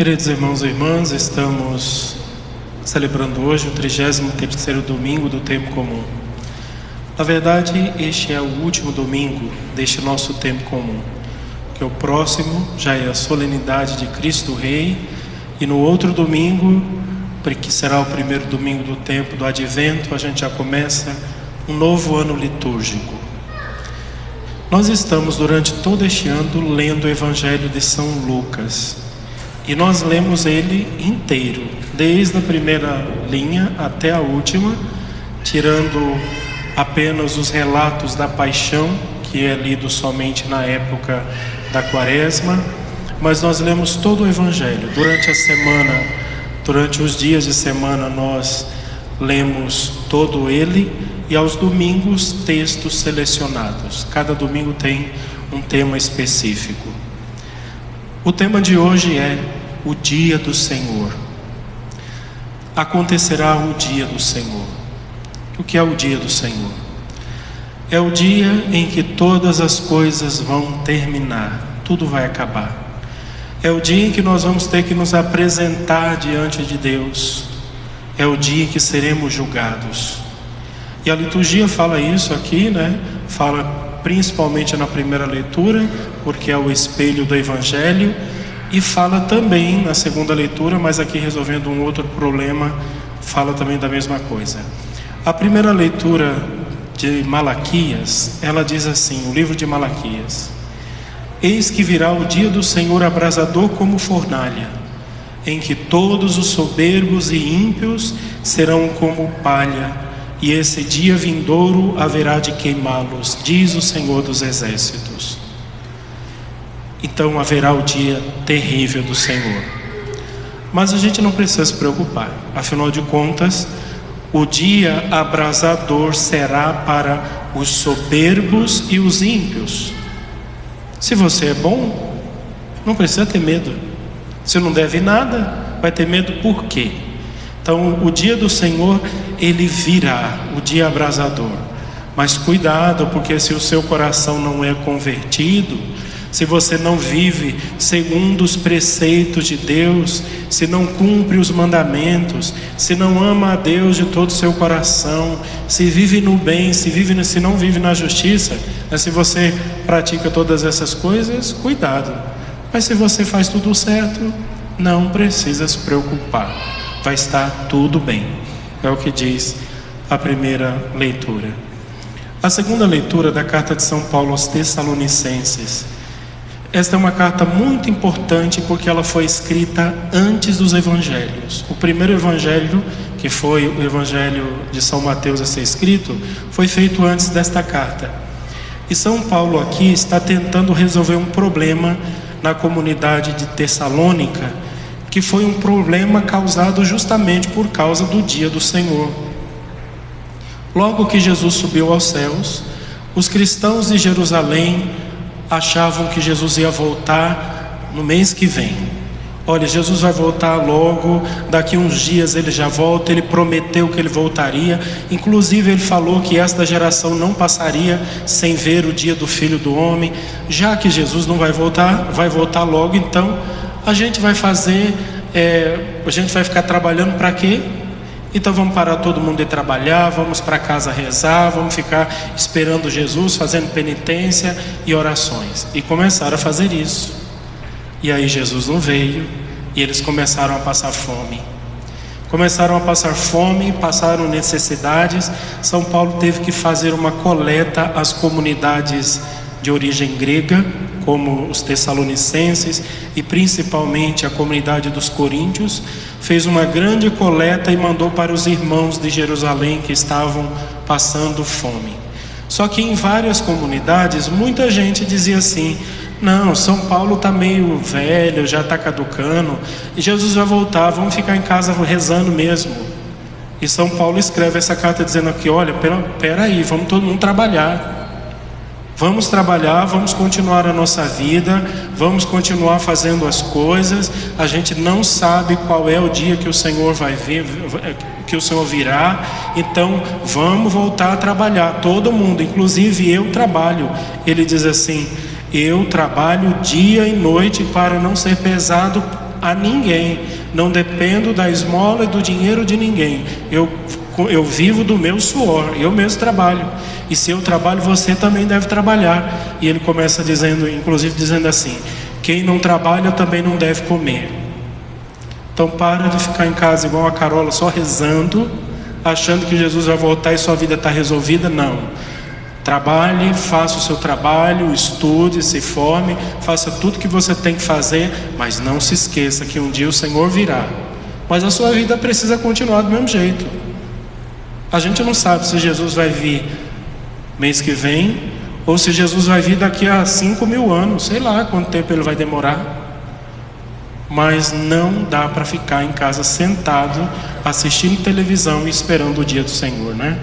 Queridos irmãos e irmãs, estamos celebrando hoje o 33º domingo do tempo comum. Na verdade, este é o último domingo deste nosso tempo comum, que o próximo já é a solenidade de Cristo Rei, e no outro domingo, que será o primeiro domingo do tempo do Advento, a gente já começa um novo ano litúrgico. Nós estamos durante todo este ano lendo o Evangelho de São Lucas, e nós lemos ele inteiro, desde a primeira linha até a última, tirando apenas os relatos da paixão, que é lido somente na época da Quaresma, mas nós lemos todo o Evangelho. Durante a semana, durante os dias de semana, nós lemos todo ele, e aos domingos textos selecionados. Cada domingo tem um tema específico. O tema de hoje é o dia do Senhor. Acontecerá o dia do Senhor. O que é o dia do Senhor? É o dia em que todas as coisas vão terminar, tudo vai acabar. É o dia em que nós vamos ter que nos apresentar diante de Deus. É o dia em que seremos julgados. E a liturgia fala isso aqui, né? Fala principalmente na primeira leitura, porque é o espelho do Evangelho, e fala também na segunda leitura, mas aqui resolvendo um outro problema, fala também da mesma coisa. A primeira leitura de Malaquias, ela diz assim, o livro de Malaquias: eis que virá o dia do Senhor abrasador como fornalha, em que todos os soberbos e ímpios serão como palha, e esse dia vindouro haverá de queimá-los, diz o Senhor dos Exércitos. Então haverá o dia terrível do Senhor. Mas a gente não precisa se preocupar. Afinal de contas, o dia abrasador será para os soberbos e os ímpios. Se você é bom, não precisa ter medo. Se não deve nada, vai ter medo por quê? Então o dia do Senhor, ele virá, o dia abrasador. Mas cuidado, porque se o seu coração não é convertido, se você não vive segundo os preceitos de Deus, se não cumpre os mandamentos, se não ama a Deus de todo o seu coração, se vive no bem, se não vive na justiça, se você pratica todas essas coisas, cuidado. Mas se você faz tudo certo, não precisa se preocupar, vai estar tudo bem. É o que diz a primeira leitura. A segunda leitura da carta de São Paulo aos Tessalonicenses. Esta é uma carta muito importante porque ela foi escrita antes dos evangelhos. O primeiro evangelho, que foi o evangelho de São Mateus a ser escrito, foi feito antes desta carta. E São Paulo aqui está tentando resolver um problema na comunidade de Tessalônica, que foi um problema causado justamente por causa do dia do Senhor. Logo que Jesus subiu aos céus, os cristãos de Jerusalém achavam que Jesus ia voltar no mês que vem. Olha, Jesus vai voltar logo, daqui uns dias ele já volta, ele prometeu que ele voltaria, inclusive ele falou que esta geração não passaria sem ver o dia do Filho do Homem. Já que Jesus não vai voltar logo, então a gente vai fazer, a gente vai ficar trabalhando para quê? Então vamos parar todo mundo de trabalhar, vamos para casa rezar, vamos ficar esperando Jesus, fazendo penitência e orações. E começaram a fazer isso. E aí Jesus não veio, e eles começaram a passar fome. Começaram a passar fome, passaram necessidades. São Paulo teve que fazer uma coleta às comunidades de origem grega, como os Tessalonicenses e principalmente a comunidade dos Coríntios. Fez uma grande coleta e mandou para os irmãos de Jerusalém que estavam passando fome. Só que em várias comunidades, muita gente dizia assim: não, São Paulo está meio velho, já está caducando, e Jesus vai voltar, vamos ficar em casa rezando mesmo. E São Paulo escreve essa carta dizendo aqui: olha, peraí, vamos todo mundo trabalhar. Vamos trabalhar, vamos continuar a nossa vida, vamos continuar fazendo as coisas. A gente não sabe qual é o dia que o Senhor vai vir, que o Senhor virá. Então vamos voltar a trabalhar, todo mundo, inclusive eu trabalho. Ele diz assim: eu trabalho dia e noite para não ser pesado a ninguém, não dependo da esmola e do dinheiro de ninguém. Eu vivo do meu suor, eu mesmo trabalho. E se eu trabalho, você também deve trabalhar. E ele começa dizendo, inclusive dizendo assim: quem não trabalha também não deve comer. Então para de ficar em casa igual a Carola, só rezando, achando que Jesus vai voltar e sua vida está resolvida. Não. Trabalhe, faça o seu trabalho, estude, se forme, faça tudo que você tem que fazer, mas não se esqueça que um dia o Senhor virá. Mas a sua vida precisa continuar do mesmo jeito. A gente não sabe se Jesus vai vir mês que vem, ou se Jesus vai vir daqui a 5.000 anos, sei lá quanto tempo ele vai demorar. Mas não dá para ficar em casa sentado, assistindo televisão e esperando o dia do Senhor, né?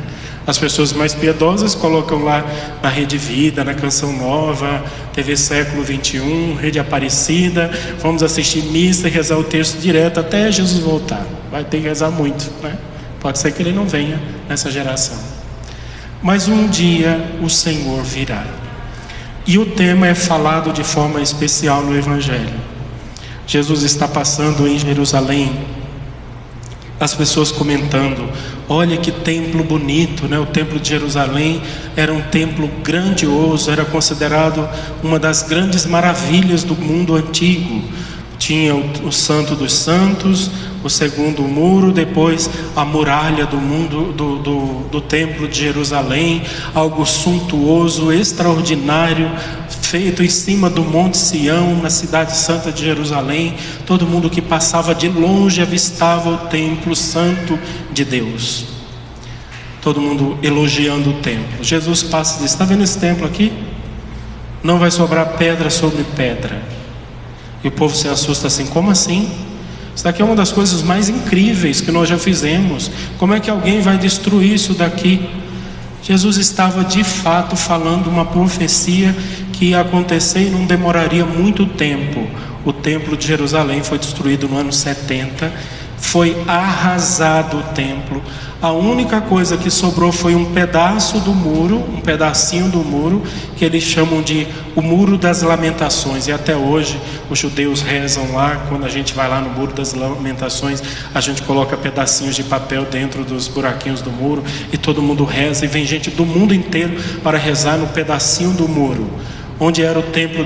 As pessoas mais piedosas colocam lá na Rede Vida, na Canção Nova, TV Século XXI, Rede Aparecida, vamos assistir missa e rezar o texto direto até Jesus voltar. Vai ter que rezar muito, né? Pode ser que ele não venha nessa geração. Mas um dia o Senhor virá. E o tema é falado de forma especial no Evangelho. Jesus está passando em Jerusalém. As pessoas comentando: olha que templo bonito, né? O templo de Jerusalém era um templo grandioso, era considerado uma das grandes maravilhas do mundo antigo. Tinha o Santo dos Santos, o segundo muro, depois a muralha do templo de Jerusalém, algo suntuoso, extraordinário, feito em cima do Monte Sião, na cidade santa de Jerusalém. Todo mundo que passava de longe avistava o templo santo de Deus. Todo mundo elogiando o templo. Jesus passa e diz: está vendo esse templo aqui? Não vai sobrar pedra sobre pedra. E o povo se assusta assim: como assim? Isso daqui é uma das coisas mais incríveis que nós já fizemos. Como é que alguém vai destruir isso daqui? Jesus estava de fato falando uma profecia que ia acontecer e não demoraria muito tempo. O templo de Jerusalém foi destruído no ano 70, foi arrasado o templo. A única coisa que sobrou foi um pedaço do muro, um pedacinho do muro, que eles chamam de o Muro das Lamentações. E até hoje os judeus rezam lá. Quando a gente vai lá no Muro das Lamentações, a gente coloca pedacinhos de papel dentro dos buraquinhos do muro, e todo mundo reza, e vem gente do mundo inteiro para rezar no pedacinho do muro onde era o templo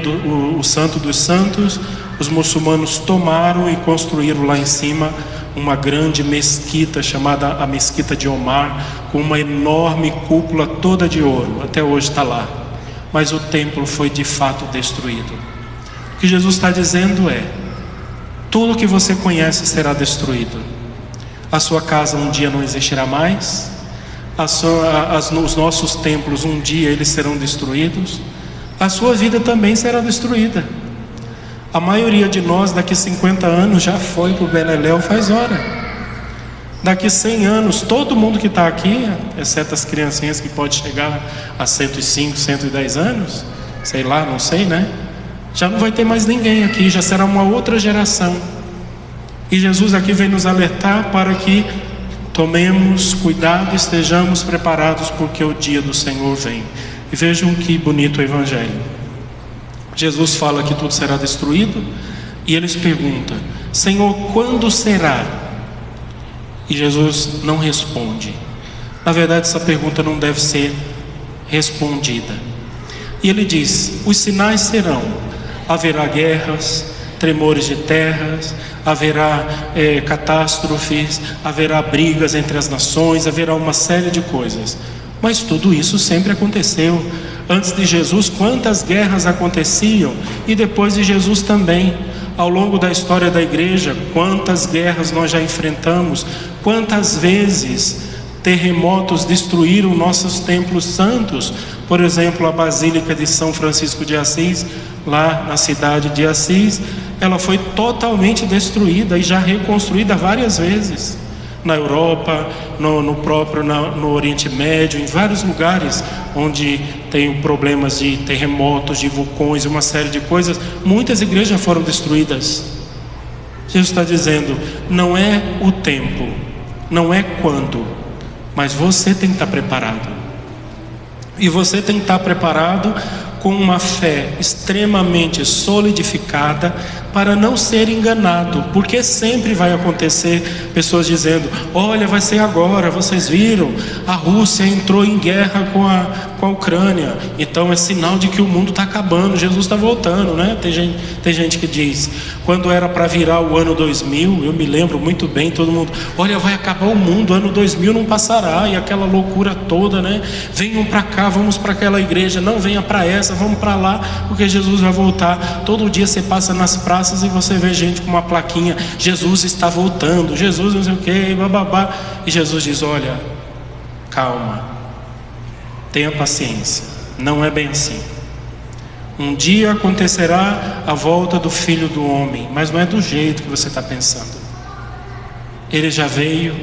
o Santo dos Santos. Os muçulmanos tomaram e construíram lá em cima uma grande mesquita chamada a Mesquita de Omar, com uma enorme cúpula toda de ouro. Até hoje está lá. Mas o templo foi de fato destruído. O que Jesus está dizendo é: tudo que você conhece será destruído. A sua casa um dia não existirá mais. Os nossos templos um dia eles serão destruídos. A sua vida também será destruída. A maioria de nós daqui 50 anos já foi para o Beleléu faz hora. Daqui 100 anos, todo mundo que está aqui, exceto as criancinhas que pode chegar a 105, 110 anos, sei lá, não sei, né? Já não vai ter mais ninguém aqui, já será uma outra geração. E Jesus aqui vem nos alertar para que tomemos cuidado, estejamos preparados, porque o dia do Senhor vem. E vejam que bonito o Evangelho. Jesus fala que tudo será destruído, e eles perguntam: Senhor, quando será? E Jesus não responde. Na verdade, essa pergunta não deve ser respondida. E ele diz: os sinais serão: haverá guerras, tremores de terras, haverá catástrofes, haverá brigas entre as nações, haverá uma série de coisas. Mas tudo isso sempre aconteceu. Antes de Jesus, quantas guerras aconteciam, e depois de Jesus também. Ao longo da história da igreja, quantas guerras nós já enfrentamos, quantas vezes terremotos destruíram nossos templos santos. Por exemplo, a Basílica de São Francisco de Assis, lá na cidade de Assis, ela foi totalmente destruída e já reconstruída várias vezes. Na Europa, no Oriente Médio, em vários lugares onde tem problemas de terremotos, de vulcões e uma série de coisas, muitas igrejas foram destruídas. Jesus está dizendo: não é o tempo, não é quando, mas você tem que estar preparado. E você tem que estar preparado com uma fé extremamente solidificada para não ser enganado, porque sempre vai acontecer pessoas dizendo: olha, vai ser agora, vocês viram, a Rússia entrou em guerra com a Ucrânia, então é sinal de que o mundo está acabando, Jesus está voltando, né? Tem gente que diz, quando era para virar o ano 2000, eu me lembro muito bem, todo mundo: olha, vai acabar o mundo, ano 2000 não passará, e aquela loucura toda, né? Venham para cá, vamos para aquela igreja, não venha para essa, vamos para lá, porque Jesus vai voltar. Todo dia você passa nas praças e você vê gente com uma plaquinha: Jesus está voltando, Jesus não sei o que, bababá. E Jesus diz: olha, calma, tenha paciência, não é bem assim. Um dia acontecerá a volta do Filho do Homem, mas não é do jeito que você está pensando. Ele já veio,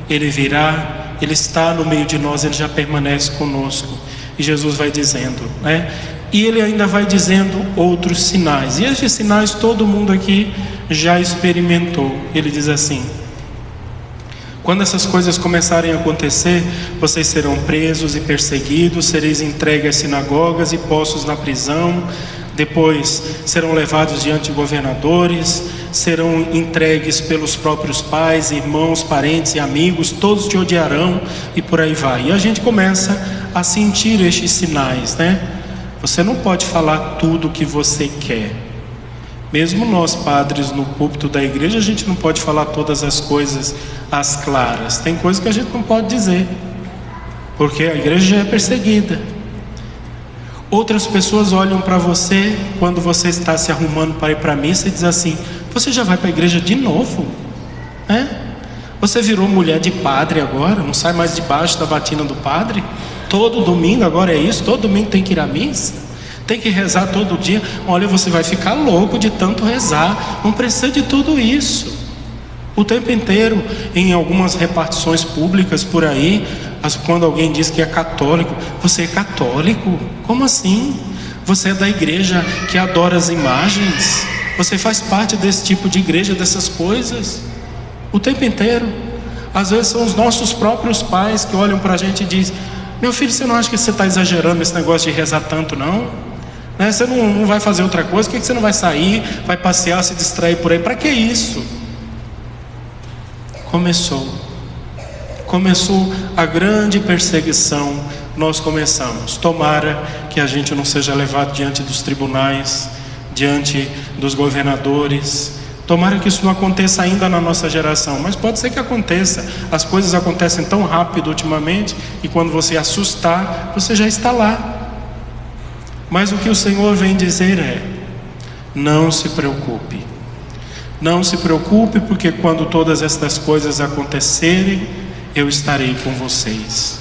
ele virá, ele está no meio de nós, ele já permanece conosco. E Jesus vai dizendo, né? E ele ainda vai dizendo outros sinais, e esses sinais todo mundo aqui já experimentou. Ele diz assim: quando essas coisas começarem a acontecer, vocês serão presos e perseguidos, sereis entregues às sinagogas e postos na prisão, depois serão levados diante de governadores, serão entregues pelos próprios pais, irmãos, parentes e amigos, todos te odiarão, e por aí vai. E a gente começa a sentir estes sinais, né? Você não pode falar tudo o que você quer. Mesmo nós padres no púlpito da igreja, a gente não pode falar todas as coisas às claras. Tem coisas que a gente não pode dizer, porque a igreja já é perseguida. Outras pessoas olham para você quando você está se arrumando para ir para a missa e dizem assim: você já vai para a igreja de novo? Você virou mulher de padre agora? Não sai mais debaixo da batina do padre? Todo domingo agora é isso? Todo domingo tem que ir à missa? Tem que rezar todo dia? Olha, você vai ficar louco de tanto rezar. Não precisa de tudo isso. O tempo inteiro, em algumas repartições públicas por aí, quando alguém diz que é católico: você é católico? Como assim? Você é da igreja que adora as imagens? Você faz parte desse tipo de igreja, dessas coisas? O tempo inteiro. Às vezes são os nossos próprios pais que olham para a gente e dizem: meu filho, você não acha que você está exagerando esse negócio de rezar tanto, não? Né? Você não vai fazer outra coisa? Por que você não vai sair, vai passear, se distrair por aí? Para que isso? Começou a grande perseguição. Nós começamos. Tomara que a gente não seja levado diante dos tribunais, diante dos governadores. Tomara que isso não aconteça ainda na nossa geração, mas pode ser que aconteça. As coisas acontecem tão rápido ultimamente, e quando você assustar, você já está lá. Mas o que o Senhor vem dizer é: não se preocupe. Não se preocupe, porque quando todas estas coisas acontecerem, eu estarei com vocês.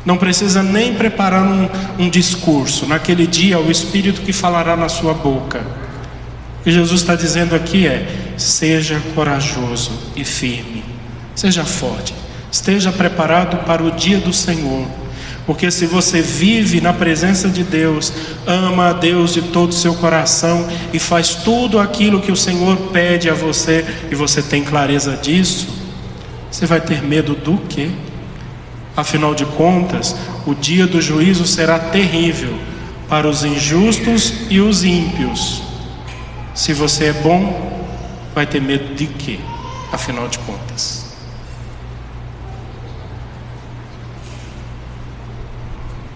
Não precisa nem preparar um discurso. Naquele dia, o Espírito que falará na sua boca. O que Jesus está dizendo aqui é: seja corajoso e firme, seja forte, esteja preparado para o dia do Senhor. Porque se você vive na presença de Deus, ama a Deus de todo o seu coração e faz tudo aquilo que o Senhor pede a você, e você tem clareza disso, você vai ter medo do quê? Afinal de contas, o dia do juízo será terrível para os injustos e os ímpios. Se você é bom, vai ter medo de quê? Afinal de contas.